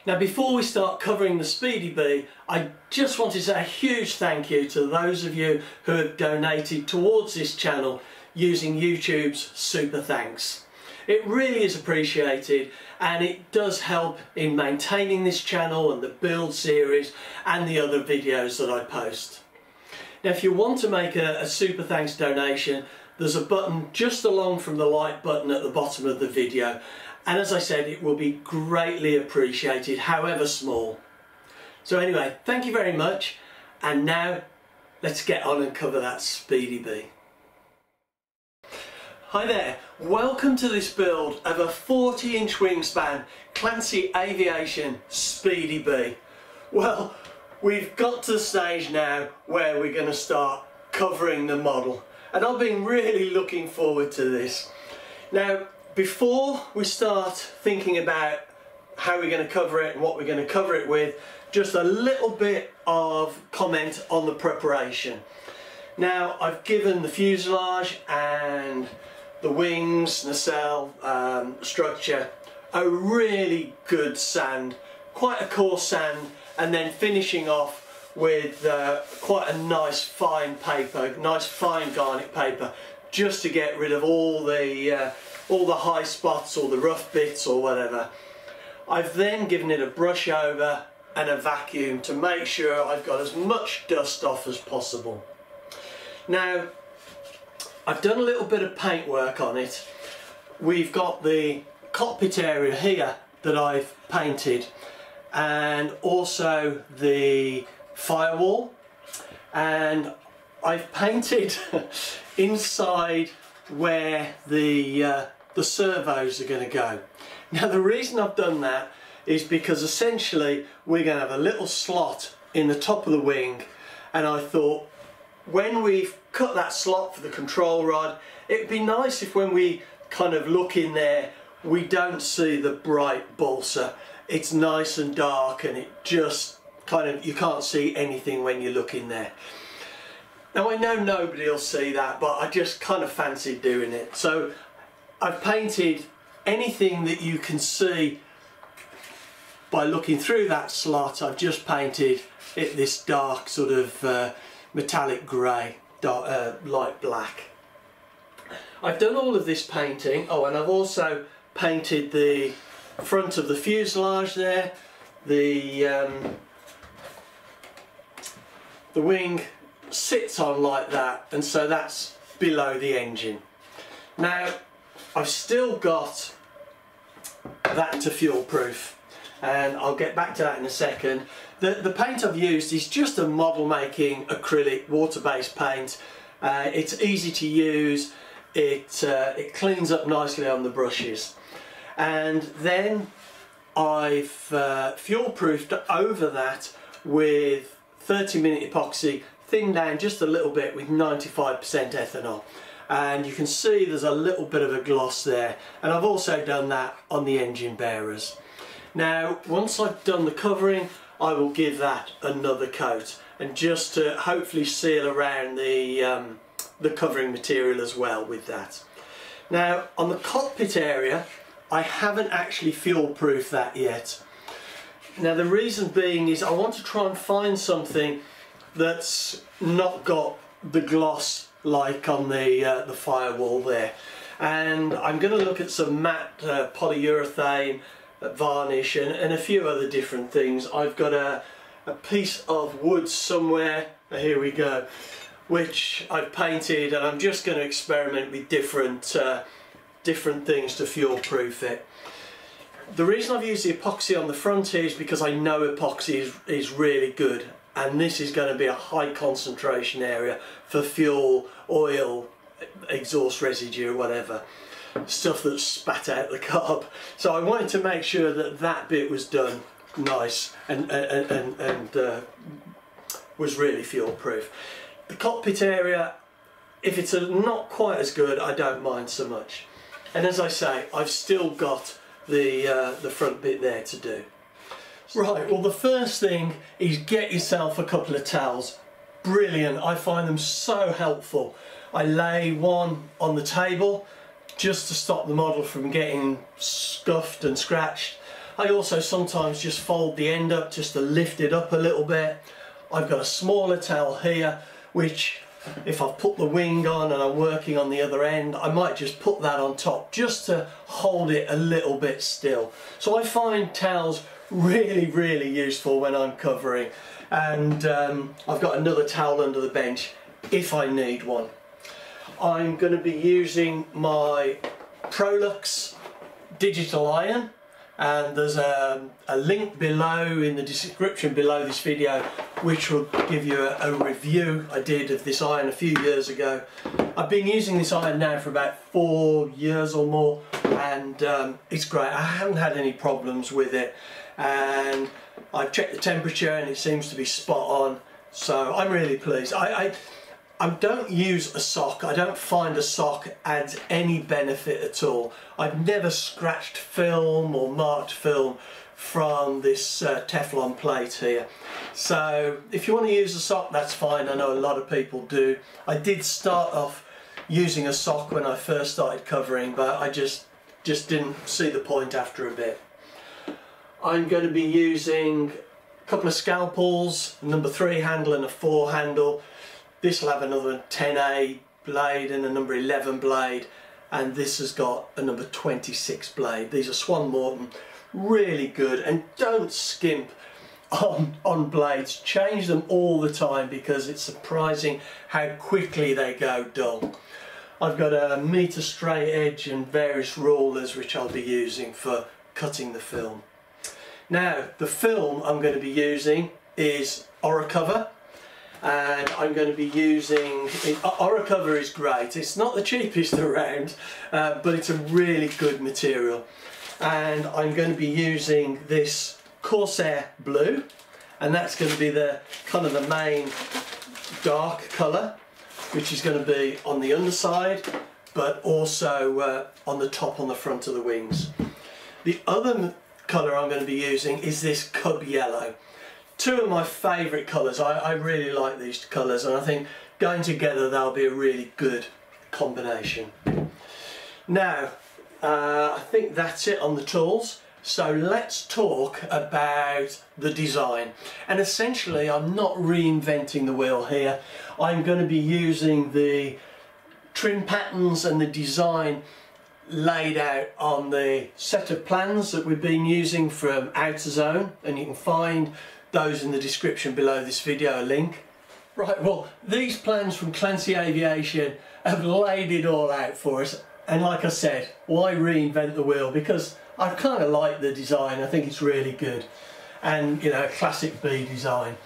Now before we start covering the Speedy Bee, I just want to say a huge thank you to those of you who have donated towards this channel using YouTube's Super Thanks. It really is appreciated and it does help in maintaining this channel and the build series and the other videos that I post. Now if you want to make a Super Thanks donation, there's a button just along from the like button at the bottom of the video, and as I said, it will be greatly appreciated, however small. So anyway, thank you very much, and now let's get on and cover that Speedy Bee. Hi there, welcome to this build of a 40-inch wingspan Clancy Aviation Speedy Bee. Well, we've got to the stage now where we're going to start covering the model, and I've been really looking forward to this. Now, before we start thinking about how we're going to cover it and what we're going to cover it with, just a little bit of comment on the preparation. Now, I've given the fuselage and the wings, nacelle, structure a really good sand, quite a coarse sand, and then finishing off with quite a nice fine paper, nice fine garnet paper, just to get rid of all the high spots or the rough bits or whatever. I've then given it a brush over and a vacuum to make sure I've got as much dust off as possible. Now, I've done a little bit of paint work on it. We've got the cockpit area here that I've painted, and also the firewall, and I've painted inside where the servos are going to go. Now the reason I've done that is because essentially we're going to have a little slot in the top of the wing, and I thought when we've cut that slot for the control rod, it'd be nice if when we kind of look in there we don't see the bright balsa. It's nice and dark and it just kind of, you can't see anything when you look in there. Now I know nobody will see that, but I just kind of fancied doing it. So I've painted anything that you can see by looking through that slot. I've just painted it this dark sort of metallic grey, light black. I've done all of this painting. Oh, and I've also painted the front of the fuselage there. The wing sits on like that, and so that's below the engine. Now I've still got that to fuel proof, and I'll get back to that in a second. The paint I've used is just a model making acrylic water-based paint. It's easy to use, it cleans up nicely on the brushes, and then I've fuel proofed over that with 30-minute epoxy, thinned down just a little bit with 95% ethanol, and you can see there's a little bit of a gloss there, and I've also done that on the engine bearers. Now once I've done the covering, I will give that another coat, and just to hopefully seal around the covering material as well with that. Now on the cockpit area, I haven't actually fuel proofed that yet. Now the reason being is I want to try and find something that's not got the gloss like on the firewall there, and I'm going to look at some matte polyurethane varnish and a few other different things. I've got a piece of wood somewhere, here we go, which I've painted, and I'm just going to experiment with different things to fuel proof it. The reason I've used the epoxy on the front here is because I know epoxy is really good, and this is going to be a high concentration area for fuel, oil, exhaust residue, whatever, stuff that's spat out the carb. So I wanted to make sure that that bit was done nice and was really fuel proof. The cockpit area, if it's not quite as good, I don't mind so much. And as I say, I've still got the front bit there to do. Right, well the first thing is get yourself a couple of towels. Brilliant, I find them so helpful. I lay one on the table just to stop the model from getting scuffed and scratched. I also sometimes just fold the end up just to lift it up a little bit. I've got a smaller towel here, which if I've put the wing on and I'm working on the other end, I might just put that on top just to hold it a little bit still. So I find towels really useful when I'm covering, and I've got another towel under the bench if I need one. I'm going to be using my Prolux digital iron, and there's a link below in the description below this video which will give you a review I did of this iron a few years ago. I've been using this iron now for about 4 years or more, and it's great. I haven't had any problems with it, and I've checked the temperature and it seems to be spot on, so I'm really pleased. I don't use a sock. I don't find a sock adds any benefit at all. I've never scratched film or marked film from this Teflon plate here. So if you want to use a sock, that's fine. I know a lot of people do. I did start off using a sock when I first started covering, but I just didn't see the point after a bit. I'm going to be using a couple of scalpels, a number 3 handle and a 4 handle. This will have another 10A blade and a number 11 blade, and this has got a number 26 blade. These are Swan Morton, really good, and don't skimp on blades. Change them all the time because it's surprising how quickly they go dull. I've got a metre straight edge and various rulers which I'll be using for cutting the film. Now, the film I'm going to be using is Oracover, and I'm going to be using, Oracover is great. It's not the cheapest around, but it's a really good material. And I'm going to be using this Corsair blue, and that's going to be the kind of the main dark colour, which is going to be on the underside, but also on the top, on the front of the wings. The other colour I'm going to be using is this Cub Yellow. Two of my favourite colours. I really like these colours, and I think going together they'll be a really good combination. Now, I think that's it on the tools, so let's talk about the design. And essentially I'm not reinventing the wheel here. I'm going to be using the trim patterns and the design laid out on the set of plans that we've been using from Outer Zone, and you can find those in the description below this video, a link. Right, well, these plans from Clancy Aviation have laid it all out for us, and like I said, why reinvent the wheel? Because I kind of like the design. I think it's really good, and you know, classic B design.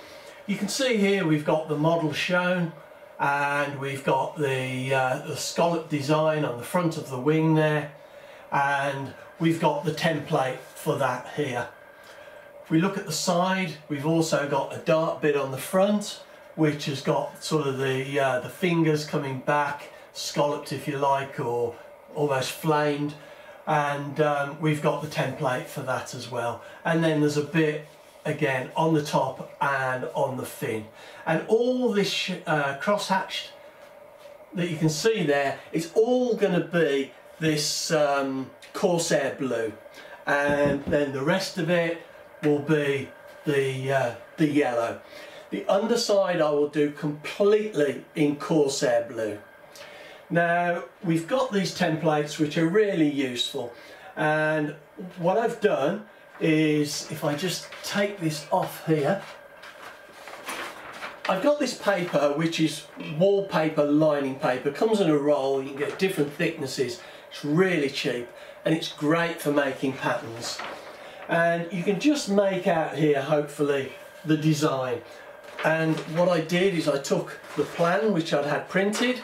You can see here we've got the model shown, and we've got the scallop design on the front of the wing there, and we've got the template for that here. If we look at the side, we've also got a dart bit on the front, which has got sort of the fingers coming back, scalloped if you like, or almost flamed, and we've got the template for that as well. And then there's a bit again on the top and on the fin, and all this cross-hatched that you can see there, it's all going to be this Corsair blue, and then the rest of it will be the yellow. The underside I will do completely in Corsair blue. Now, we've got these templates which are really useful, and what I've done is, if I just take this off here, I've got this paper which is wallpaper lining paper. It comes in a roll, you can get different thicknesses. It's really cheap and it's great for making patterns. And you can just make out here, hopefully, the design. And what I did is I took the plan which I'd had printed,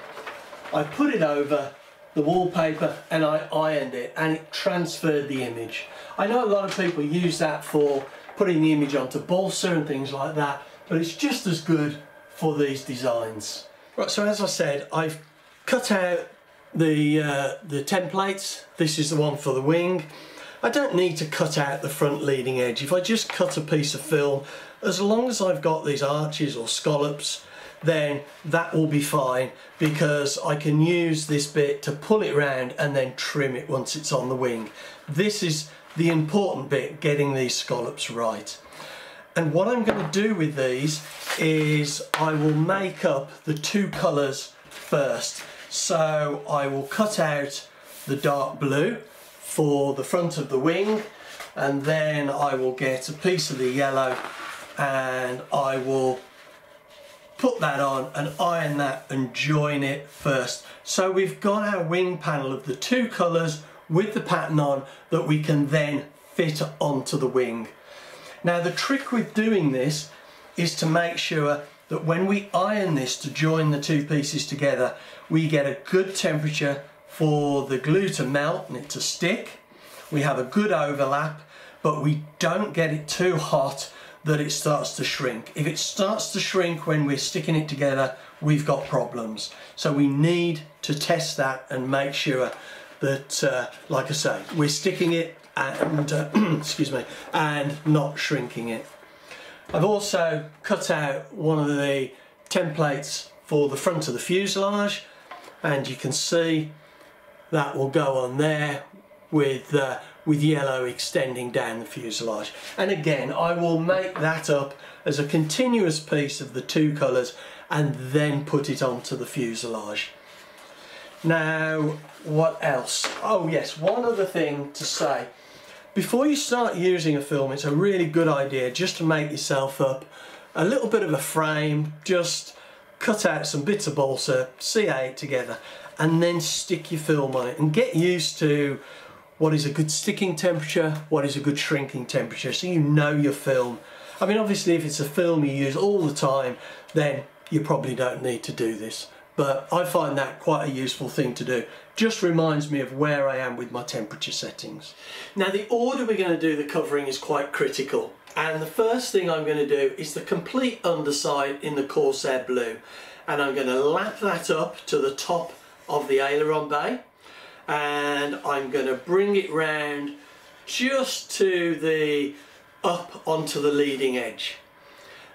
I put it over the wallpaper and I ironed it, and it transferred the image. I know a lot of people use that for putting the image onto balsa and things like that, but it's just as good for these designs. Right, so as I said, I've cut out the templates. This is the one for the wing. I don't need to cut out the front leading edge. If I just cut a piece of film, as long as I've got these arches or scallops, then that will be fine, because I can use this bit to pull it around and then trim it once it's on the wing. This is the important bit, getting these scallops right. And what I'm going to do with these is I will make up the two colours first. So I will cut out the dark blue for the front of the wing, and then I will get a piece of the yellow and I will put that on and iron that and join it first. So we've got our wing panel of the two colours with the pattern on that we can then fit onto the wing. Now the trick with doing this is to make sure that when we iron this to join the two pieces together, we get a good temperature for the glue to melt and it to stick. We have a good overlap, but we don't get it too hot that it starts to shrink. If it starts to shrink when we're sticking it together, we've got problems. So we need to test that and make sure that, like I say, we're sticking it and excuse me, and not shrinking it. I've also cut out one of the templates for the front of the fuselage, and you can see that will go on there with yellow extending down the fuselage. And again, I will make that up as a continuous piece of the two colours and then put it onto the fuselage. Now, what else? Oh yes, one other thing to say. Before you start using a film, it's a really good idea just to make yourself up a little bit of a frame, just cut out some bits of balsa, CA it together, and then stick your film on it and get used to what is a good sticking temperature, what is a good shrinking temperature, so you know your film. I mean, obviously if it's a film you use all the time, then you probably don't need to do this. But I find that quite a useful thing to do. Just reminds me of where I am with my temperature settings. Now the order we're going to do the covering is quite critical. And the first thing I'm going to do is the complete underside in the Corsair blue. And I'm going to lap that up to the top of the aileron bay. And I'm going to bring it round just to the up onto the leading edge.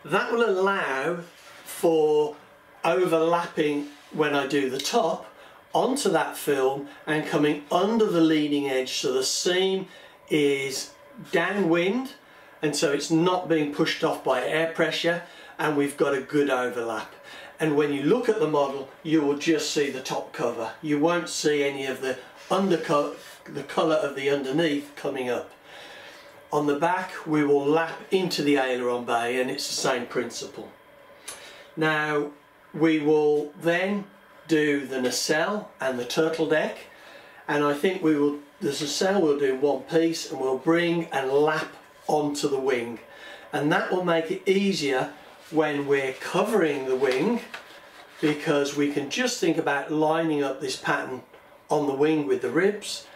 That will allow for overlapping when I do the top onto that film and coming under the leading edge, so the seam is downwind and so it's not being pushed off by air pressure, and we've got a good overlap. And when you look at the model, you will just see the top cover. You won't see any of the undercut, the colour of the underneath coming up. On the back we will lap into the aileron bay, and it's the same principle. Now we will then do the nacelle and the turtle deck, and I think we will, the nacelle we'll do one piece and we'll bring and lap onto the wing, and that will make it easier when we're covering the wing, because we can just think about lining up this pattern on the wing with the ribs,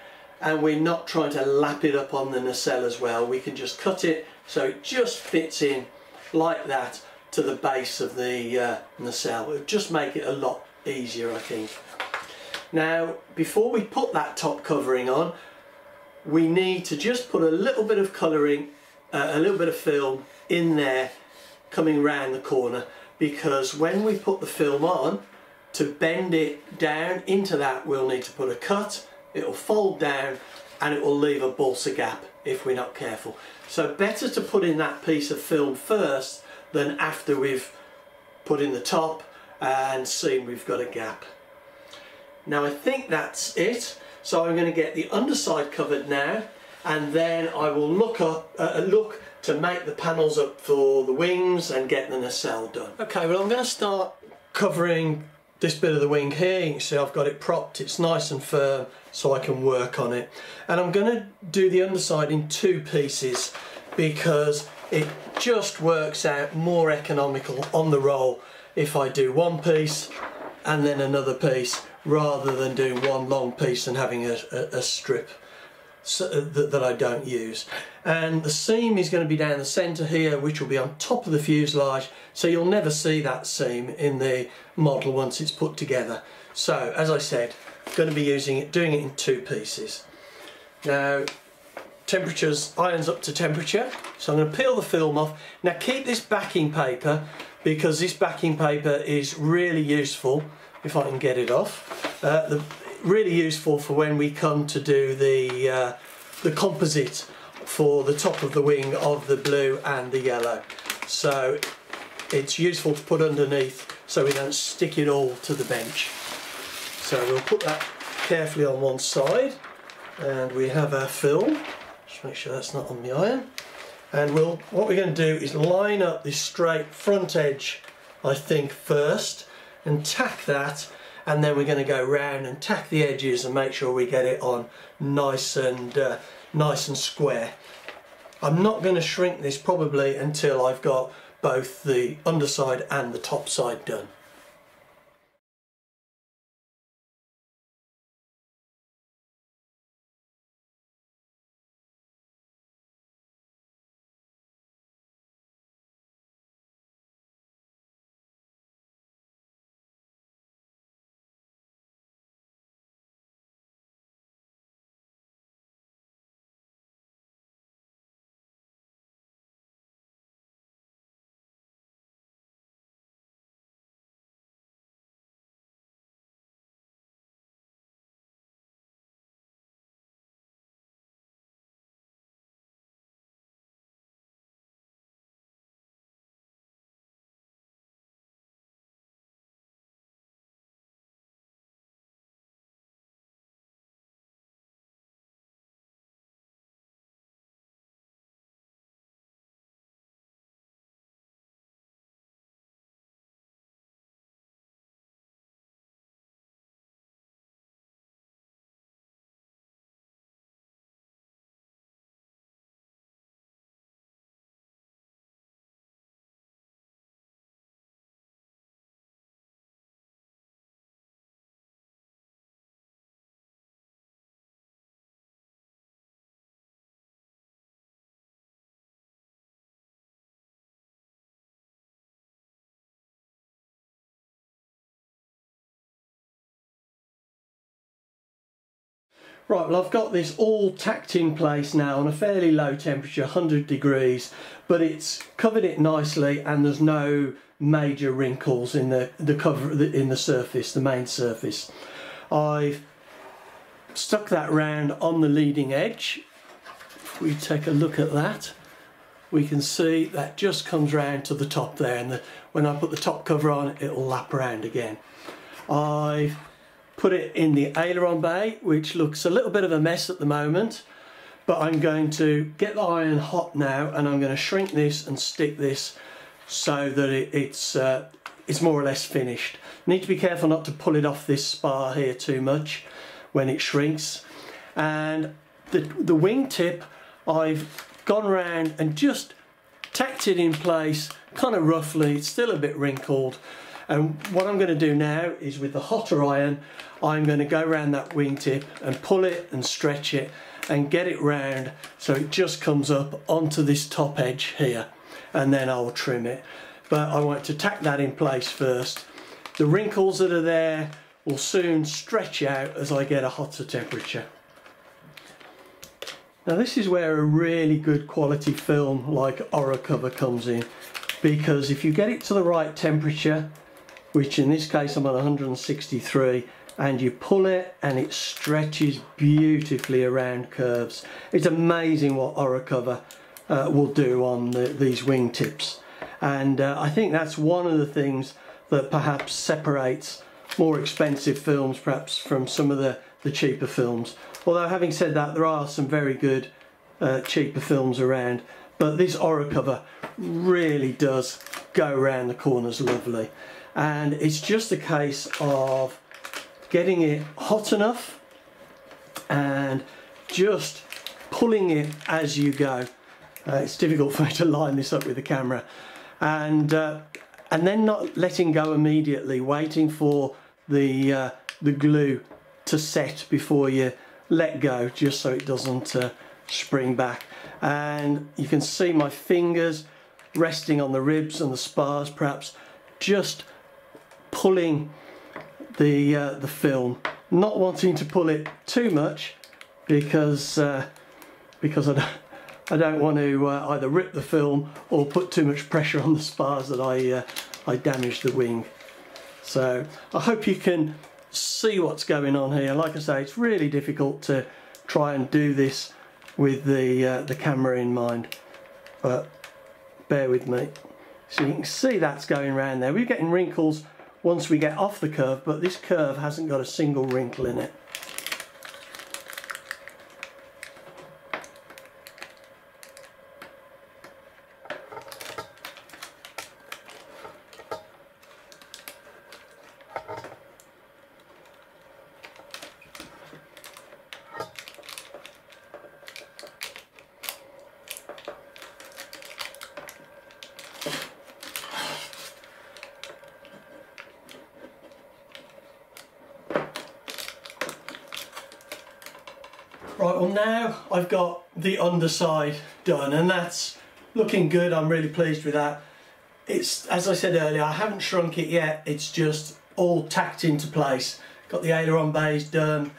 and we're not trying to lap it up on the nacelle as well. We can just cut it so it just fits in like that to the base of the nacelle. It'll just make it a lot easier, I think. Now before we put that top covering on, we need to just put a little bit of colouring, a little bit of film in there coming round the corner, because when we put the film on, to bend it down into that we'll need to put a cut. It will fold down and it will leave a balsa gap if we're not careful. So better to put in that piece of film first than after we've put in the top and seen we've got a gap. Now I think that's it. So I'm going to get the underside covered now, and then I will look to make the panels up for the wings and get the nacelle done. Okay, well I'm going to start covering this bit of the wing here. You can see I've got it propped, it's nice and firm so I can work on it. And I'm going to do the underside in two pieces because it just works out more economical on the roll if I do one piece and then another piece, rather than doing one long piece and having a strip that I don't use. And the seam is going to be down the centre here, which will be on top of the fuselage, so you'll never see that seam in the model once it's put together. So as I said, going to be doing it in two pieces. Now temperatures, irons up to temperature, so I'm going to peel the film off. Now keep this backing paper, because this backing paper is really useful, if I can get it off, really useful for when we come to do the composite for the top of the wing of the blue and the yellow. So it's useful to put underneath so we don't stick it all to the bench. So we'll put that carefully on one side, and we have our film. Just make sure that's not on the iron. And what we're going to do is line up this straight front edge, I think, first, and tack that, and then we're going to go round and tack the edges and make sure we get it on nice and square. I'm not going to shrink this probably until I've got both the underside and the top side done. Right, well, I've got this all tacked in place now on a fairly low temperature, 100 degrees, but it's covered it nicely and there's no major wrinkles in the surface, the main surface. I've stuck that round on the leading edge. If we take a look at that, we can see that just comes round to the top there, and when I put the top cover on, it'll lap around again. I've put it in the aileron bay, which looks a little bit of a mess at the moment, but I'm going to get the iron hot now, and I'm going to shrink this and stick this so that it's more or less finished. Need to be careful not to pull it off this spar here too much when it shrinks. And the wing tip, I've gone around and just tacked it in place kind of roughly. It's still a bit wrinkled. And what I'm going to do now is, with the hotter iron, I'm going to go around that wingtip and pull it and stretch it and get it round so it just comes up onto this top edge here, and then I'll trim it. But I want to tack that in place first. The wrinkles that are there will soon stretch out as I get a hotter temperature. Now this is where a really good quality film like Oracover comes in, because if you get it to the right temperature, which in this case I'm at 163, and you pull it and it stretches beautifully around curves. It's amazing what Oracover will do on these wingtips, and I think that's one of the things that perhaps separates more expensive films perhaps from some of the cheaper films. Although having said that, there are some very good cheaper films around, but this Oracover really does go around the corners lovely. And it's just a case of getting it hot enough and just pulling it as you go. It's difficult for me to line this up with the camera, and then not letting go immediately, waiting for the glue to set before you let go, just so it doesn't spring back. And you can see my fingers resting on the ribs and the spars, perhaps just pulling the film, not wanting to pull it too much because I don't want to either rip the film or put too much pressure on the spars that I damage the wing. So I hope you can see what's going on here. Like I say, it's really difficult to try and do this with the camera in mind, but bear with me. So you can see that's going around there. We're getting wrinkles once we get off the curve, but this curve hasn't got a single wrinkle in it. Right, well now I've got the underside done and that's looking good. I'm really pleased with that. It's, as I said earlier, I haven't shrunk it yet, it's just all tacked into place. Got the aileron bays done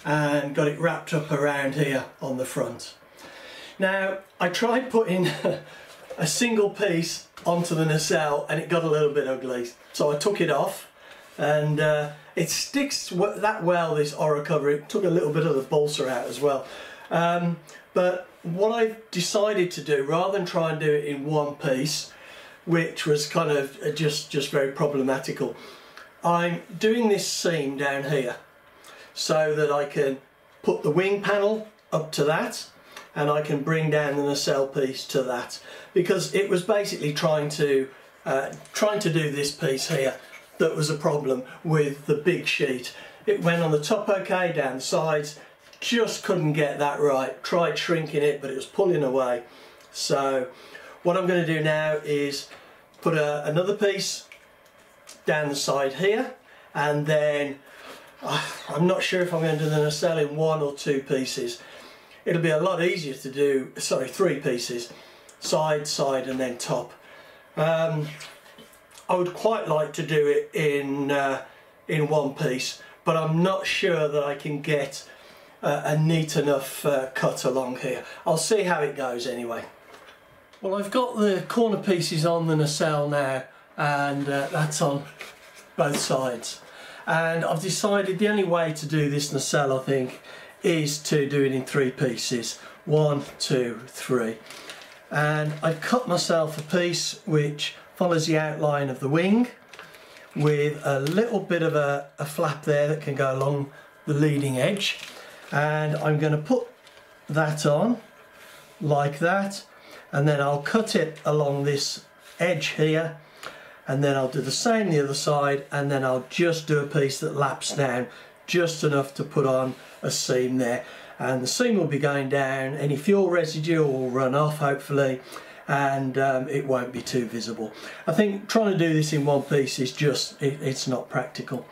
and got it wrapped up around here on the front. Now I tried putting a single piece onto the nacelle and it got a little bit ugly, so I took it off, and it sticks that well, this Oracover. It took a little bit of the balsa out as well. But what I've decided to do, rather than try and do it in one piece, which was kind of just very problematical, I'm doing this seam down here so that I can put the wing panel up to that and I can bring down the nacelle piece to that, because it was basically trying to do this piece here that was a problem with the big sheet. It went on the top okay, down the sides, just couldn't get that right. Tried shrinking it, but it was pulling away. So what I'm going to do now is put another piece down the side here, and then I'm not sure if I'm going to do the nacelle in one or two pieces. It'll be a lot easier to do, sorry, three pieces, side, side and then top. I would quite like to do it in one piece, but I'm not sure that I can get a neat enough cut along here. I'll see how it goes anyway. Well, I've got the corner pieces on the nacelle now, and that's on both sides. And I've decided the only way to do this nacelle, I think, is to do it in three pieces. 1, 2, 3. And I've cut myself a piece which follows the outline of the wing with a little bit of a flap there that can go along the leading edge, and I'm going to put that on like that, and then I'll cut it along this edge here, and then I'll do the same the other side, and then I'll just do a piece that laps down just enough to put on a seam there, and the seam will be going down. Any fuel residue will run off hopefully, and it won't be too visible. I think trying to do this in one piece is just, it's not practical.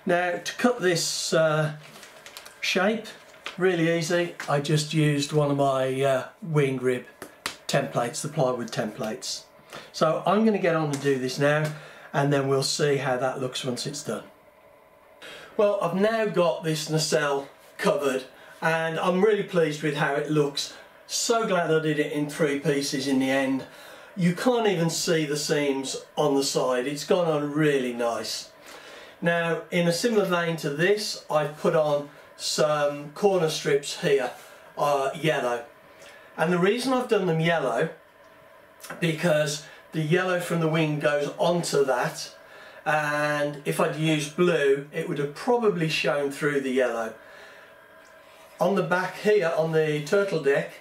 Now to cut this shape, really easy. I just used one of my wing rib templates, the plywood templates. So I'm going to get on and do this now, and then we'll see how that looks once it's done. Well, I've now got this nacelle covered and I'm really pleased with how it looks. So glad I did it in three pieces in the end. You can't even see the seams on the side. It's gone on really nice. Now, in a similar vein to this, I've put on some corner strips here, yellow. And the reason I've done them yellow, because the yellow from the wing goes onto that, and if I'd used blue, it would have probably shown through the yellow. On the back here, on the turtle deck,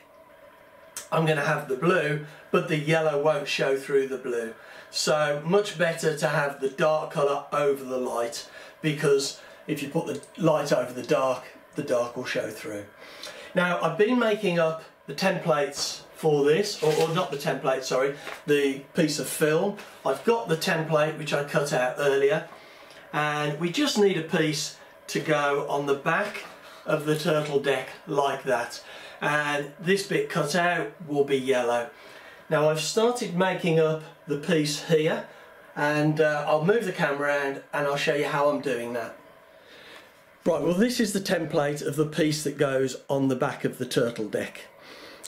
I'm going to have the blue, but the yellow won't show through the blue. So much better to have the dark colour over the light, because if you put the light over the dark will show through. Now I've been making up the templates for this, or not the template, sorry, the piece of film. I've got the template which I cut out earlier, and we just need a piece to go on the back of the turtle deck like that, and this bit cut out will be yellow. Now I've started making up the piece here, and I'll move the camera around and I'll show you how I'm doing that. Right, well this is the template of the piece that goes on the back of the turtle deck,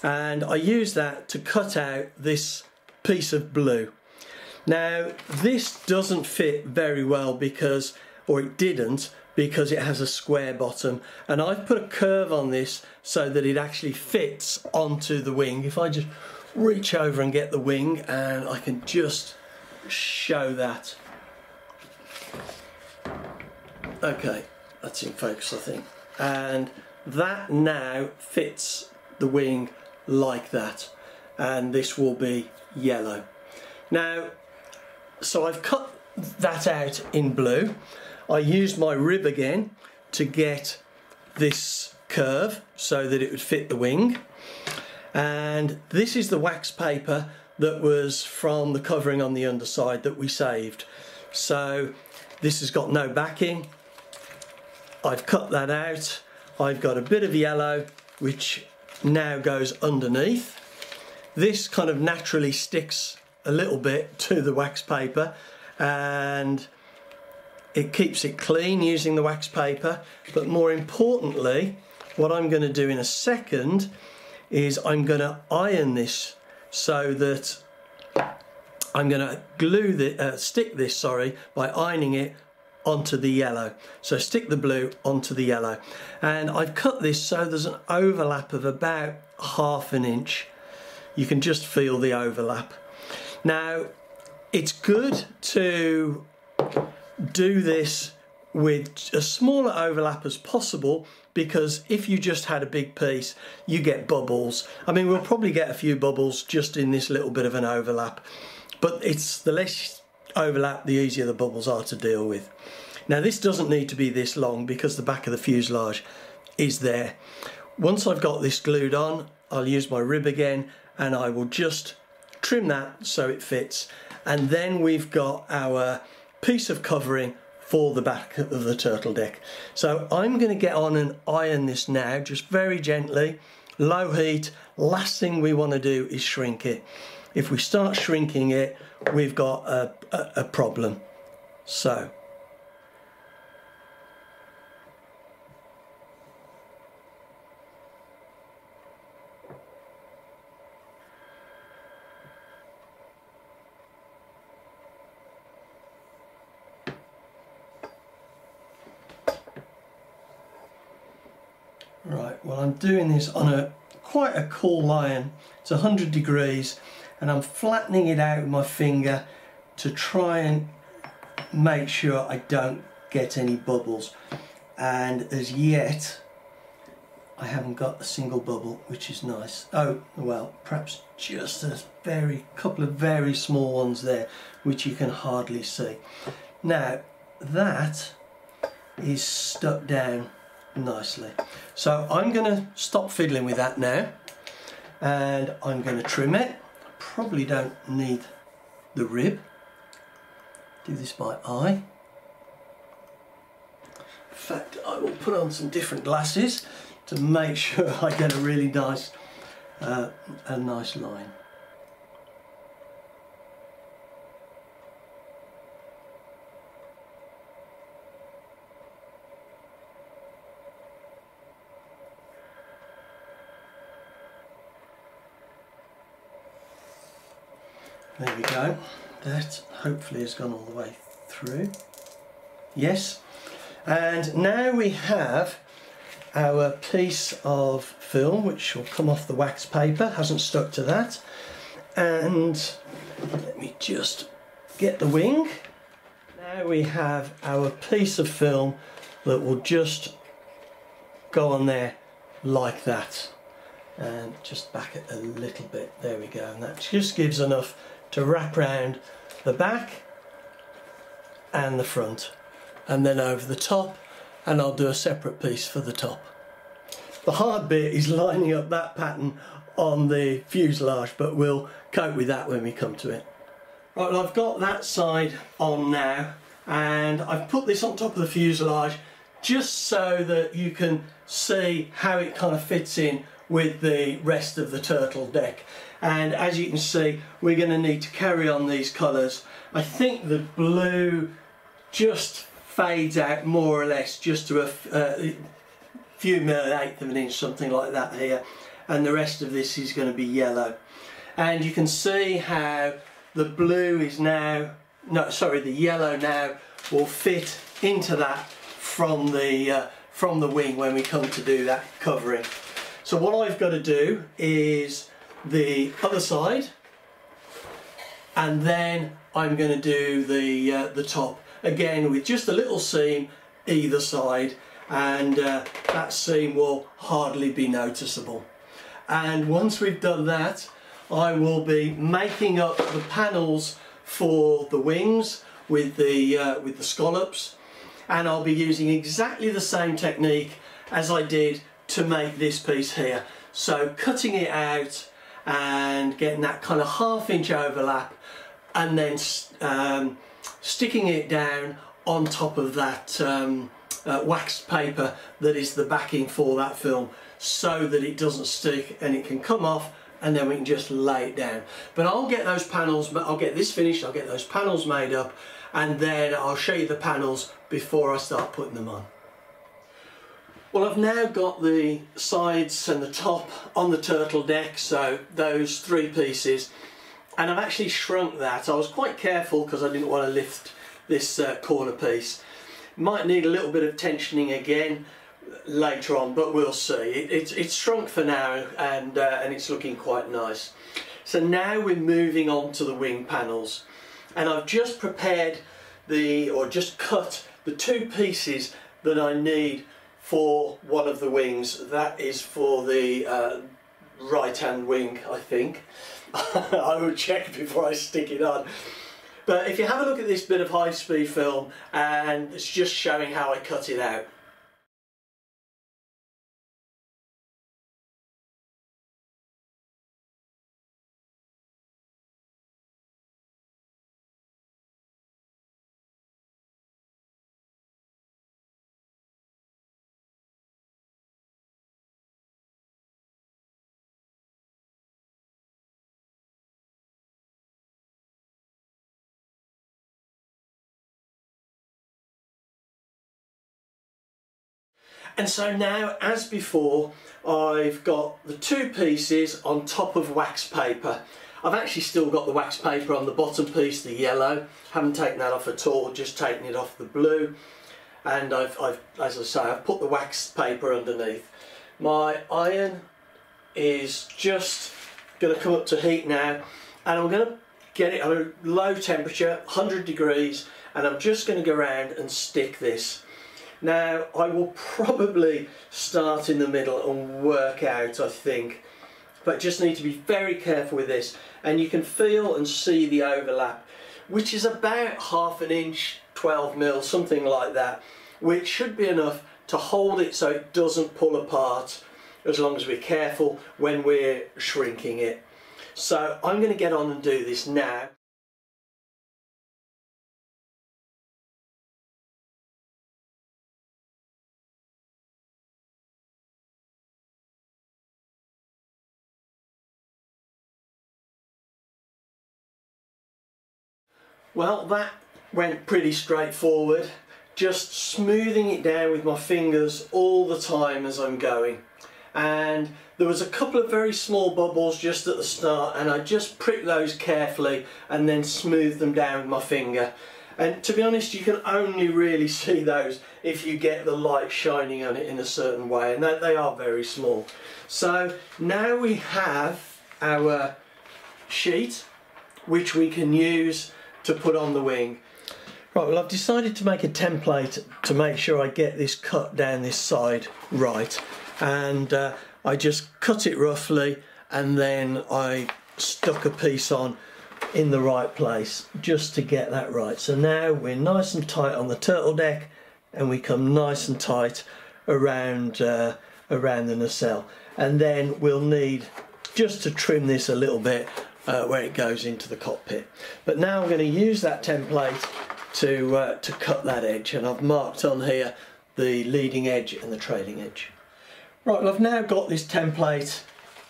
and I use that to cut out this piece of blue. Now this doesn't fit very well because, or it didn't, because it has a square bottom, and I've put a curve on this so that it actually fits onto the wing. If I just reach over and get the wing, and I can just show that. Okay, that's in focus I think, and that now fits the wing like that, and this will be yellow. Now, so I've cut that out in blue. I used my rib again to get this curve so that it would fit the wing, and this is the wax paper that was from the covering on the underside that we saved. So this has got no backing. I've cut that out. I've got a bit of yellow which now goes underneath. This kind of naturally sticks a little bit to the wax paper, and it keeps it clean using the wax paper. But more importantly, what I'm going to do in a second is I'm going to iron this, so that I'm going to glue the stick this by ironing it onto the yellow. So stick the blue onto the yellow, and I've cut this so there's an overlap of about ½ an inch. You can just feel the overlap. Now, it's good to do this with as smaller overlap as possible, because if you just had a big piece, you get bubbles. I mean, we'll probably get a few bubbles just in this little bit of an overlap, but it's the less overlap, the easier the bubbles are to deal with. Now, this doesn't need to be this long because the back of the fuselage is there. Once I've got this glued on, I'll use my rib again, and I will just trim that so it fits, and then we've got our piece of covering for the back of the turtle deck. So I'm going to get on and iron this now, just very gently, low heat. Last thing we want to do is shrink it. If we start shrinking it, we've got a problem. So right, well, I'm doing this on quite a cool iron. It's 100 degrees, and I'm flattening it out with my finger to try and make sure I don't get any bubbles. And as yet, I haven't got a single bubble, which is nice. Oh, well, perhaps just a couple of very small ones there, which you can hardly see. Now, that is stuck down nicely. So I'm going to stop fiddling with that now, and I'm going to trim it. I probably don't need the rib. Do this by eye. In fact, I will put on some different glasses to make sure I get a really nice line. There we go. That hopefully has gone all the way through. Yes. And now we have our piece of film, which will come off the wax paper, hasn't stuck to that. And let me just get the wing. Now we have our piece of film that will just go on there like that. And just back it a little bit. There we go. And that just gives enough to wrap around the back and the front, and then over the top, and I'll do a separate piece for the top. The hard bit is lining up that pattern on the fuselage, but we'll cope with that when we come to it. Right, well, I've got that side on now, and I've put this on top of the fuselage just so that you can see how it kind of fits in with the rest of the turtle deck. And as you can see, we're going to need to carry on these colours. I think the blue just fades out more or less just to a few millionth of an inch, something like that here, and the rest of this is going to be yellow. And you can see how the blue is now, no, sorry, the yellow now will fit into that from the wing when we come to do that covering. So what I've got to do is the other side, and then I'm going to do the top again with just a little seam either side, and that seam will hardly be noticeable. And once we've done that, I will be making up the panels for the wings with the scallops, and I'll be using exactly the same technique as I did to make this piece here. So cutting it out and getting that kind of ½ inch overlap, and then sticking it down on top of that waxed paper that is the backing for that film, so that it doesn't stick and it can come off, and then we can just lay it down. But I'll get those panels, I'll get this finished, I'll get those panels made up, and then I'll show you the panels before I start putting them on. Well, I've now got the sides and the top on the turtle deck, so those 3 pieces, and I've actually shrunk that. I was quite careful because I didn't want to lift this corner piece. Might need a little bit of tensioning again later on, but we'll see. It's shrunk for now, and it's looking quite nice. So now we're moving on to the wing panels, and I've just prepared just cut the 2 pieces that I need for one of the wings. That is for the right hand wing, I think. I will check before I stick it on. But if you have a look at this bit of high-speed film, and it's just showing how I cut it out. And so now, as before, I've got the 2 pieces on top of wax paper. I've actually still got the wax paper on the bottom piece, the yellow. Haven't taken that off at all, just taken it off the blue. And I've as I say, I've put the wax paper underneath. My iron is just going to come up to heat now, and I'm going to get it at a low temperature, 100 degrees, and I'm just going to go around and stick this. Now, I will probably start in the middle and work out, I think, but just need to be very careful with this. And you can feel and see the overlap, which is about ½ inch, 12 mil, something like that, which should be enough to hold it so it doesn't pull apart, as long as we're careful when we're shrinking it. So I'm going to get on and do this now. Well, that went pretty straightforward, just smoothing it down with my fingers all the time as I'm going. And there was a couple of very small bubbles just at the start, and I just pricked those carefully and then smoothed them down with my finger. And to be honest, you can only really see those if you get the light shining on it in a certain way, and they are very small. So now we have our sheet, which we can use to put on the wing. Right, well, I've decided to make a template to make sure I get this cut down this side right, and I just cut it roughly, and then I stuck a piece on in the right place just to get that right. So now we're nice and tight on the turtle deck, and we come nice and tight around the nacelle, and then we'll need just to trim this a little bit where it goes into the cockpit. But now I'm going to use that template to cut that edge, and I've marked on here the leading edge and the trailing edge. Right, well, I've now got this template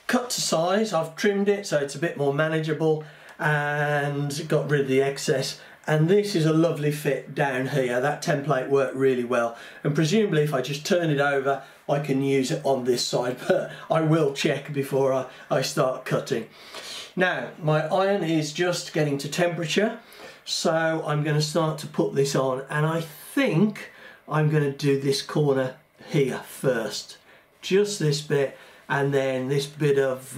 cut to size. I've trimmed it so it's a bit more manageable and got rid of the excess, and this is a lovely fit down here. That template worked really well, and presumably if I just turn it over I can use it on this side, but I will check before I start cutting. Now, my iron is just getting to temperature, so I'm going to start to put this on, and I think I'm going to do this corner here first, just this bit, and then this bit of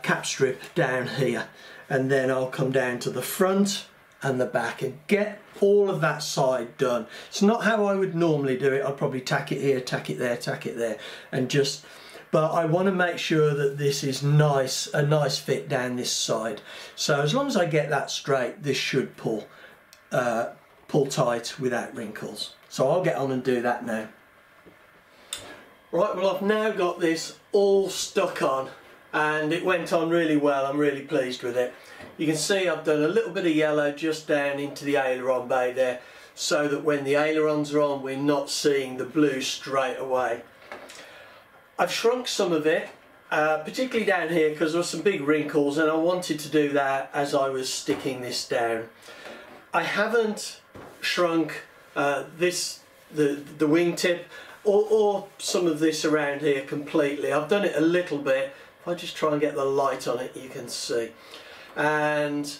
cap strip down here, and then I'll come down to the front and the back and get all of that side done. It's not how I would normally do it. I'd probably tack it here, tack it there, and just, but I want to make sure that this is nice, a nice fit down this side. So as long as I get that straight, this should pull tight without wrinkles. So I'll get on and do that now. Right, well, I've now got this all stuck on, and it went on really well. I'm really pleased with it. You can see I've done a little bit of yellow just down into the aileron bay there, so that when the ailerons are on, we're not seeing the blue straight away. I've shrunk some of it, particularly down here, because there were some big wrinkles, and I wanted to do that as I was sticking this down. I haven't shrunk the wingtip or some of this around here completely. I've done it a little bit. If I just try and get the light on it, you can see. And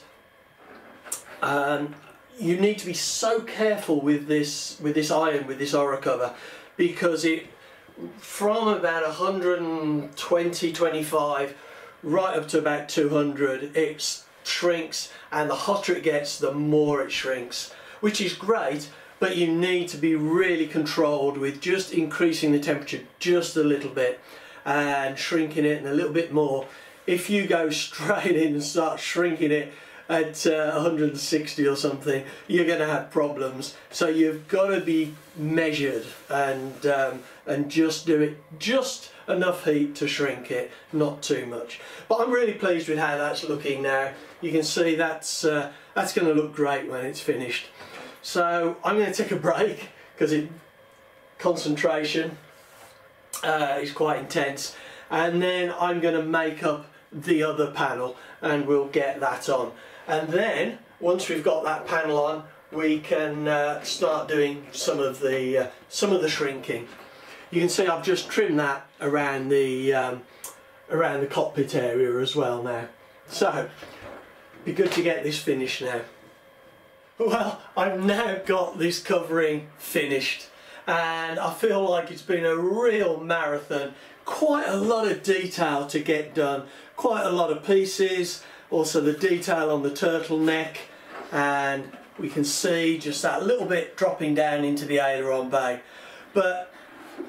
you need to be so careful with this iron, with this Oracover, because it, from about 120-25 right up to about 200, it shrinks, and the hotter it gets, the more it shrinks, which is great, but you need to be really controlled with just increasing the temperature just a little bit and shrinking it and a little bit more. If you go straight in and start shrinking it at 160 or something, you're going to have problems. So you've got to be measured and just do it just enough heat to shrink it, not too much. But I'm really pleased with how that's looking now. You can see that's going to look great when it's finished. So I'm going to take a break because concentration is quite intense, and then I'm going to make up the other panel and we'll get that on. And then once we've got that panel on, we can start doing some of the shrinking. You can see I've just trimmed that around the cockpit area as well now. So be good to get this finished now. Well, I've now got this covering finished, and I feel like it's been a real marathon. Quite a lot of detail to get done, quite a lot of pieces, also the detail on the turtleneck, and we can see just that little bit dropping down into the aileron bay. But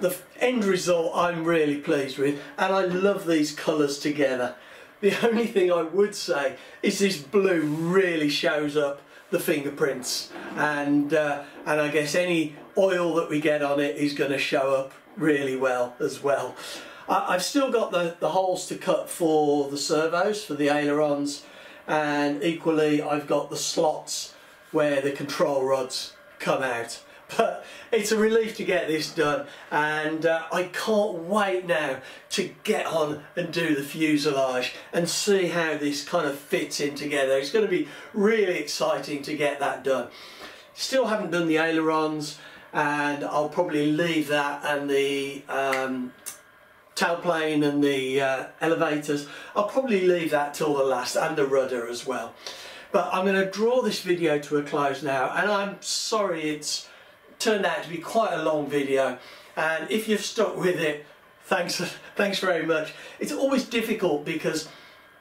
the end result I'm really pleased with, and I love these colours together. The only thing I would say is this blue really shows up the fingerprints, and I guess any oil that we get on it is going to show up really well as well. I've still got the holes to cut for the servos, for the ailerons, and equally I've got the slots where the control rods come out. But it's a relief to get this done, and I can't wait now to get on and do the fuselage and see how this kind of fits in together. It's going to be really exciting to get that done. Still haven't done the ailerons, and I'll probably leave that, and the tailplane and the elevators, I'll probably leave that till the last, and the rudder as well. But I'm going to draw this video to a close now, and I'm sorry it's turned out to be quite a long video, and if you've stuck with it, thanks very much. It's always difficult because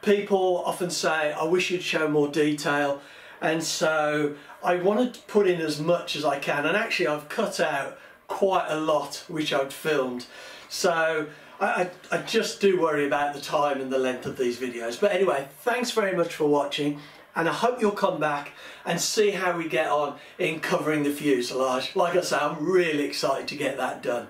people often say, I wish you'd show more detail, and so I wanted to put in as much as I can, and actually I've cut out quite a lot which I'd filmed. So I just do worry about the time and the length of these videos. But anyway, thanks very much for watching, and I hope you'll come back and see how we get on in covering the fuselage. Like I say, I'm really excited to get that done.